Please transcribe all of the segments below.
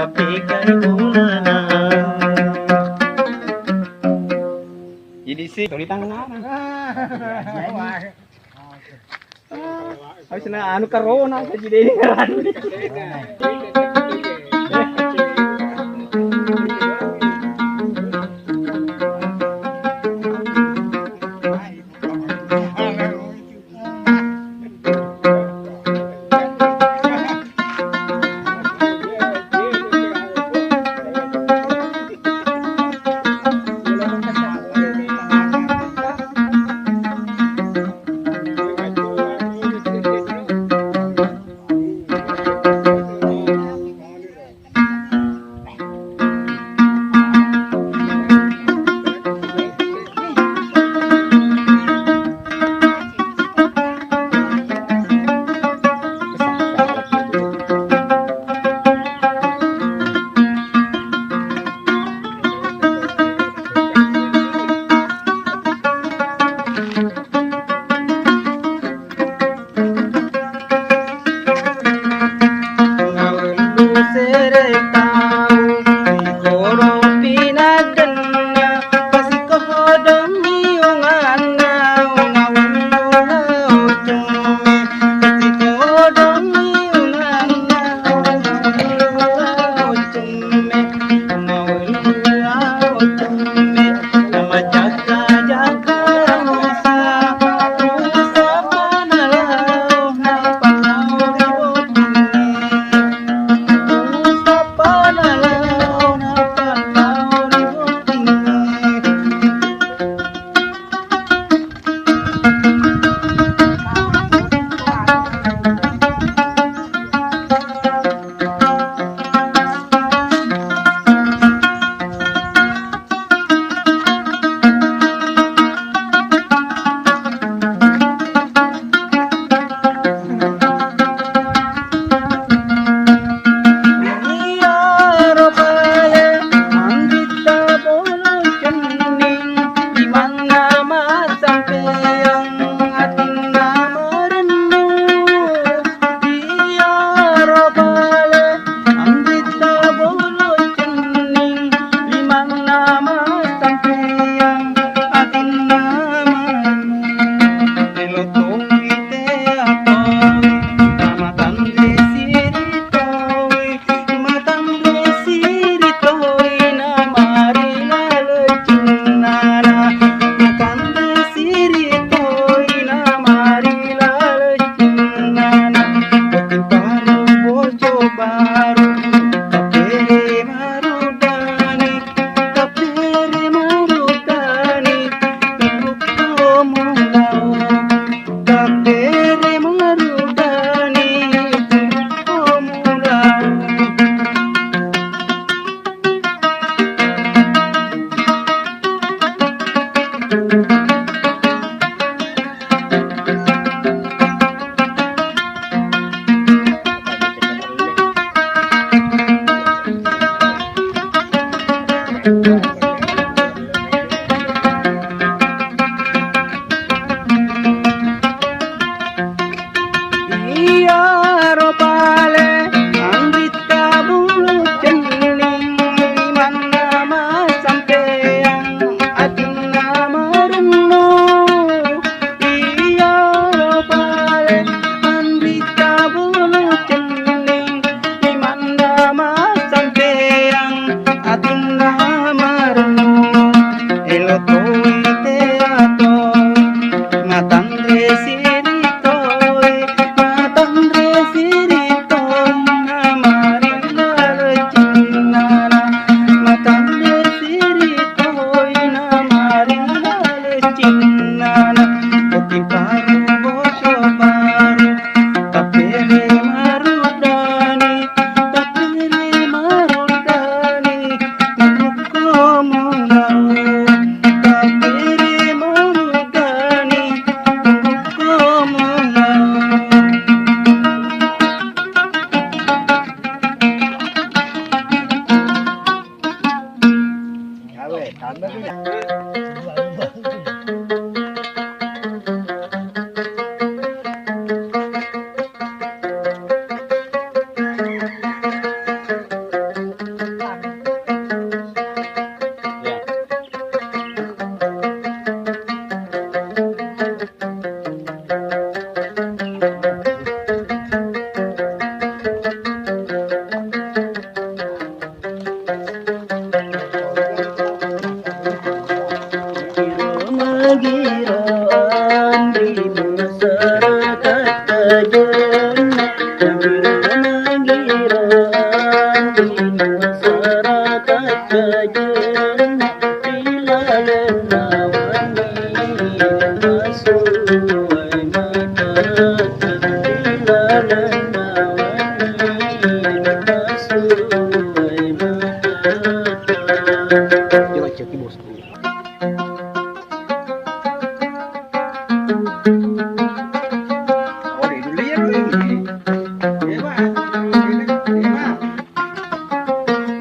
tapi kay ulala. Jadi sih tulitan na. Ay na ano karona sa jide ngaran.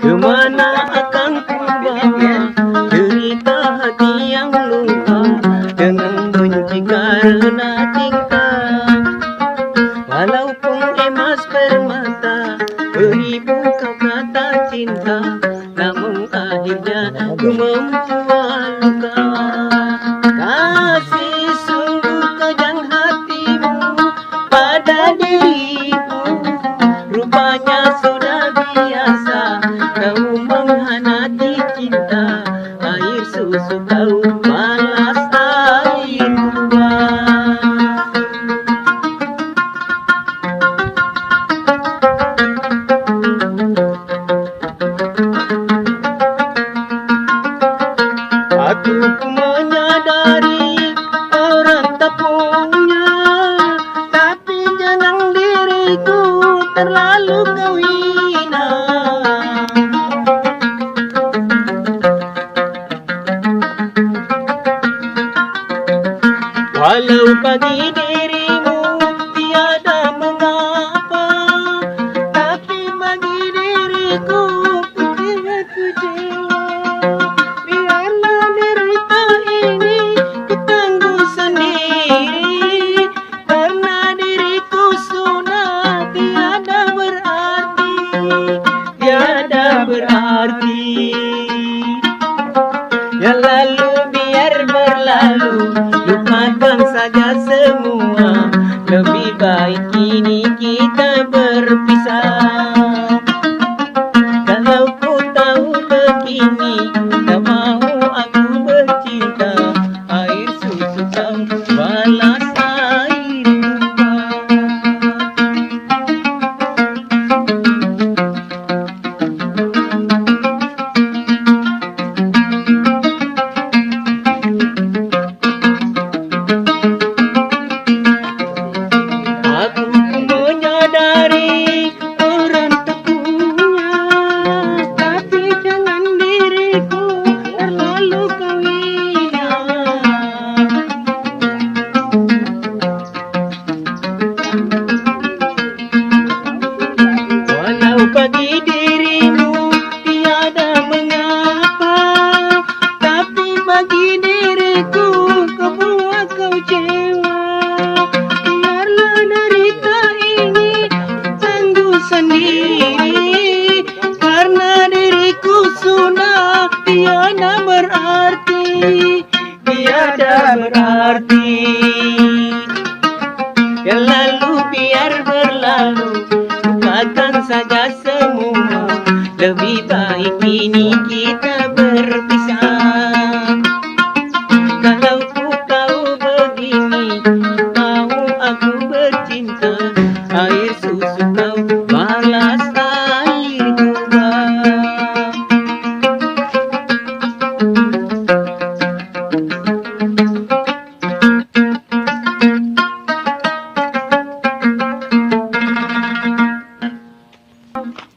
Kemana akan ku bawa cerita hati yang luka dengan benci karena cinta. Walaupun emas permata, beribu kau kata cinta, namun akhirnya ku membuat luka. Kasih sungguh kejam hatimu pada diriku, rupanya sudah biasa kau mengkhianati cinta. Air susu kau balas air tuba. Aku menyadari orang tak punya, tapi jangan diriku terlalu kau hina. Walau bagi dirimu tiada mengapa, tapi bagi diriku kecewa. Biarlah derita ini ku tanggung sendiri, karena diriku sudah tiada berarti, tiada berarti. Yang lalu biar berlalu, lupakan saja semua. Lebih baik kini kita berpisah. Kalau ku tahu begini, tak mau aku bercinta. Air susu kau balas air tuba. Aku menyadari orang tak punya, tapi jangan diriku terlalu kau hina. Walau bagi dirimu tiada mengapa, tapi bagi diriku kau buat kau kecewa. Biarlah derita ini tanggung sendiri, karena diriku sudah tiada berarti, tiada berarti. Yang lalu biar berlalu, lupakan saja semua. Lebih baik kini kita berpisah. Kalau ku tahu begini, mau aku bercinta. Air susu kau balas air tuba.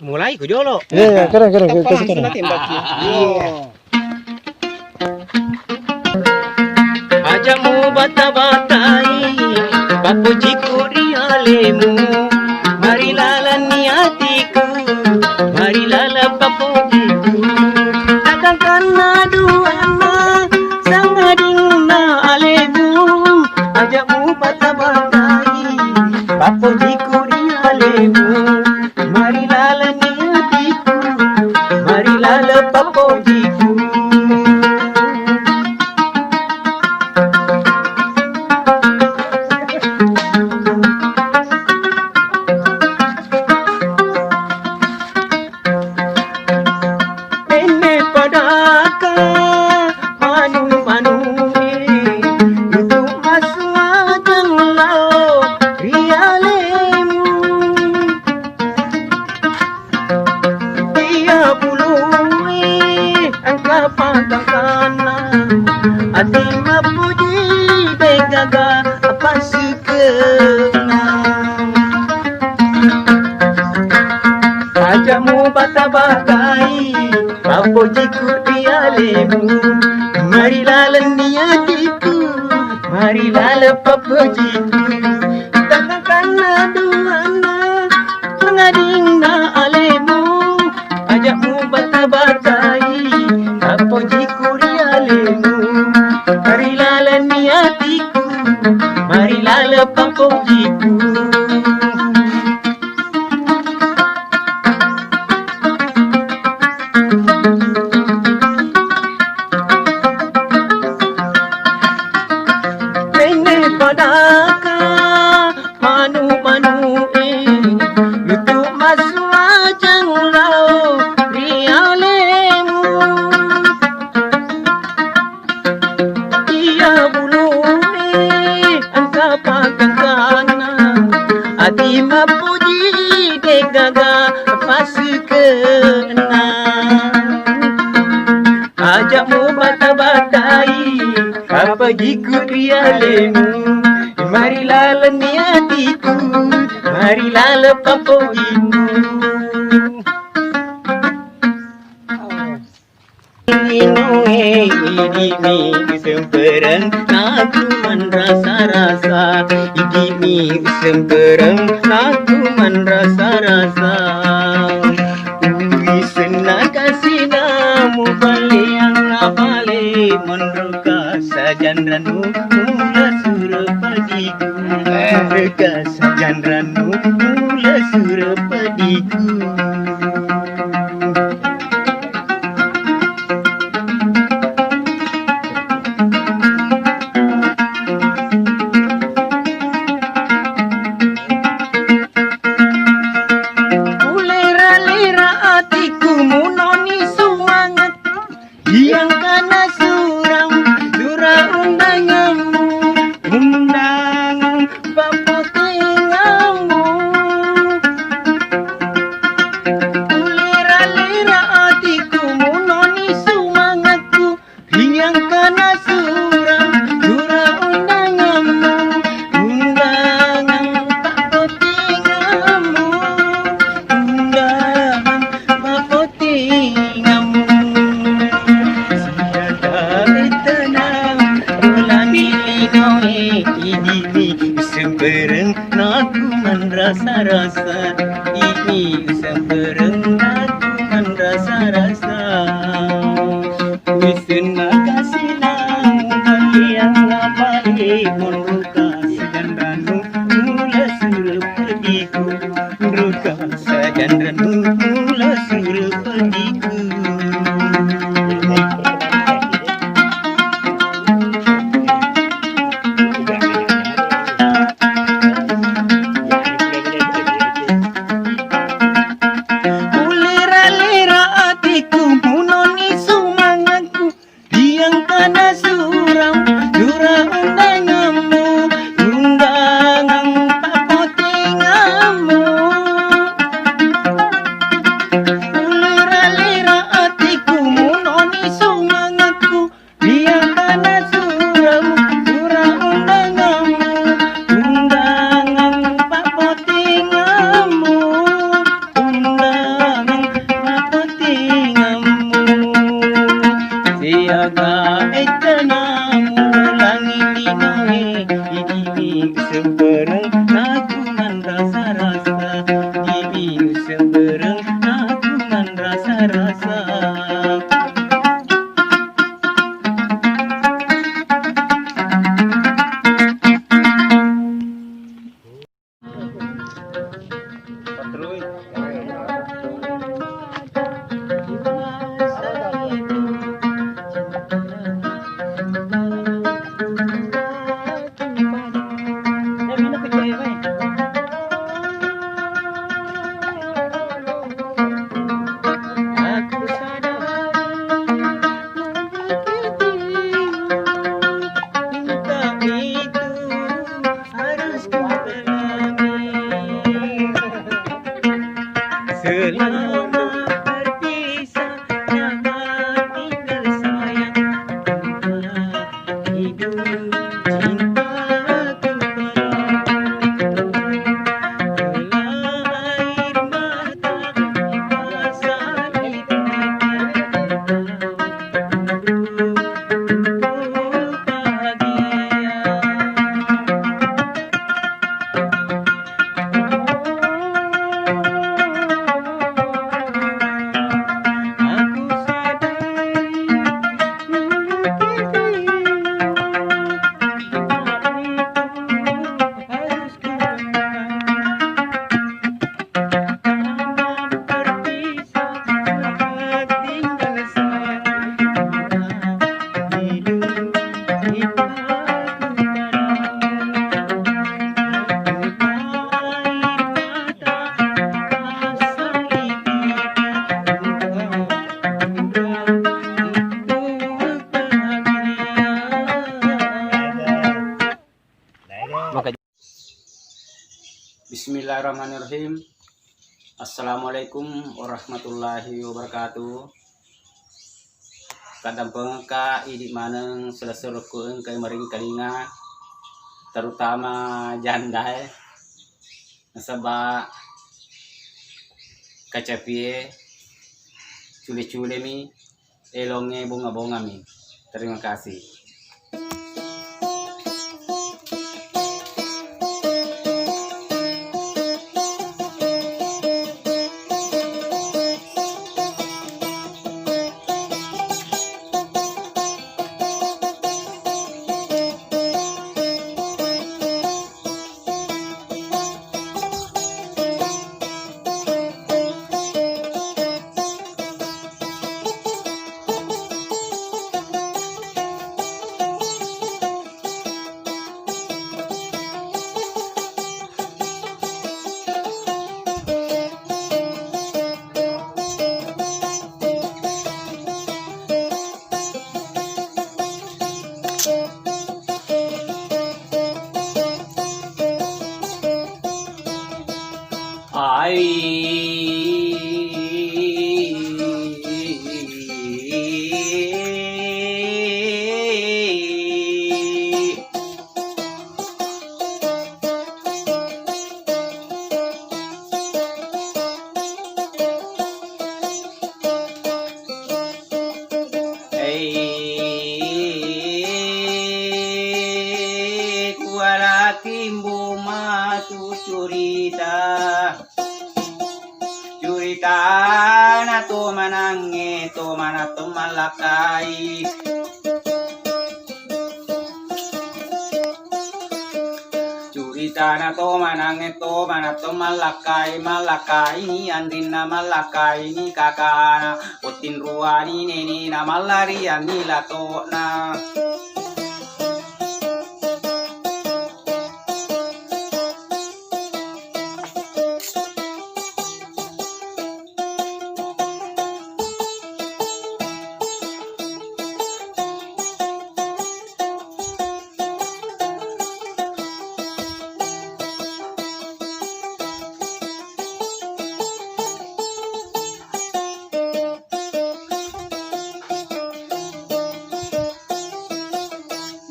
Mulai ku jolo. Ya, keren. Kapal Kita sudah tembaknya. Iya. Ajamu bata-batai, bapujiku rialemu. Marilah lani hatiku, marilah bapujiku. Takkan kena duana, sang adingna alemu. Ajamu bata-batai, bapujiku rialemu. Marilah lani hatiku, marilah bapujiku. pangkang kana ati mapuji begaga apa sukena ajamu bata-batai papujiku dialemu marilah leniatiku marilah papujiku takkan duana pengadingna alemu ajakmu bata-batai papujiku dialemu marilah leniatiku marilah papujiku padaka manu-manu lutuk masuk ajang lau rialemu ia bulu angka pangkang kana ati mapuji degaga pasukena ajakmu bata-batai apa jiku rialemu marilah leniatiku marilah papujiku ini semperang aku merasa-rasa ini semperang aku merasa-rasa senang kasih namu balik yang balik meneruka sajandranu mula surapadiku meneruka sajandranu mula surapadiku yang kana suram dura undanganmu undangan paputingamu lira-lira hatiku munoni semangatku yang kana suram dura undanganmu undangan paputingamu undangan paputingamu semperang aku merasa-rasa ini semperang aku merasa-rasa wisna kasih namu yang balik meruka sajandranu mula surapadiku meruka sajandranu mula surapadiku kana suram dura undanganmu undangan paputingamu lira-lira hatiku munoni semangatku dia kana suram dura undanganmu undangan paputingamu undangan paputingamu siaga semperang aku merasa-rasa ini semperang aku merasa-rasa aku sadar Bismillahirrahmanirrahim. Assalamualaikum warahmatullahi wabarakatuh. Kadang pengka idik maneng selesai kay maring kalinga, terutama jandai nasaba kacapie cule-cule mi elonge bunga-bunga mi. Terima kasih. Kuala timbu matu curita na to manange to manato malakai curita na to manange to manato malakai ni andina malakai ni kakana utin ruani neni na malaria ni lato na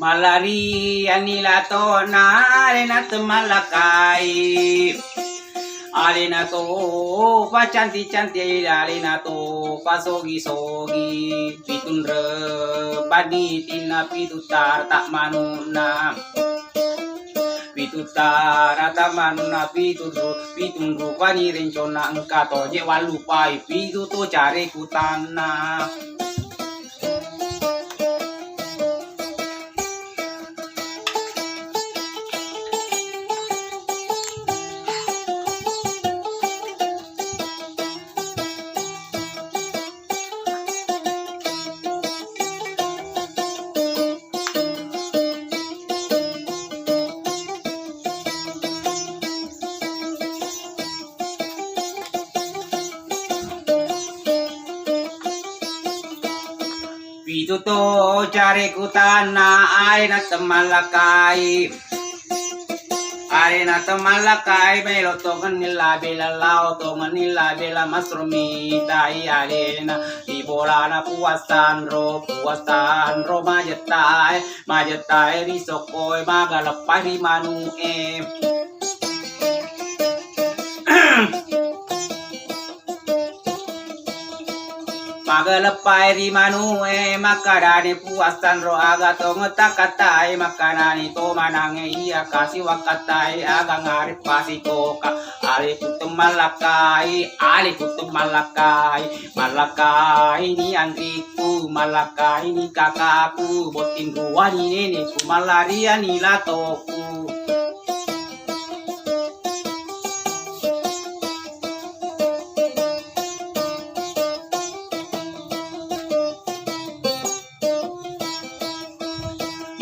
malaria nila to na alena to malakai alena to pa cantik alena to pa sogi pitun re badi tina pitutar tak manuna pitutar tak manuna pitun rupani rencona engkato je walupai pitu to cari kutana Itu to cari kutana arena temalakai melo to nganila bela lao to nganila bela masrumi tai arena ibola na puasan ro majetai risokoi magalapai manu Magalapai di manu makarani puasan ro aga to ngetakatai makanani to manange iya kasih wakatai aga ngarip pasito ka ali kutum malakai ni angriku malakai ni kakakku botin ruani nenekku malaria ni latoku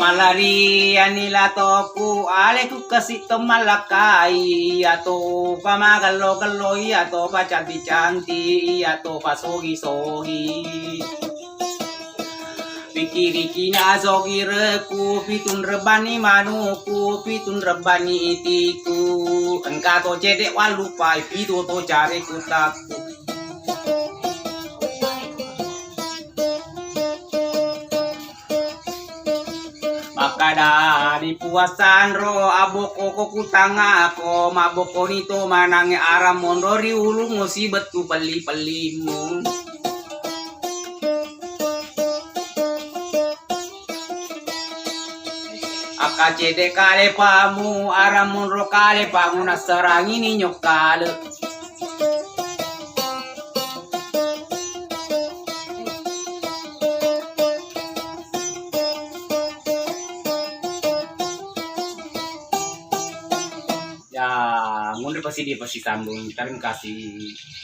malaria nila toku aleku kasih to malakai ato pamagalo ato pa canti ato pa sogi pikiriki na sogi reku pitun rebani manuku pitun rebani itiku engka to cedek walupa itu to cari kutaku. Maka dari puasan ro aboko ko kutanga ko maboko nito manange aram mondori ulung musibet tu peli-pelimu. Aka cede kale pamu aram mondro kale pamu nasarang ini nyokale. Ya, mundur pasti dia pasti sambung. Terima kasih.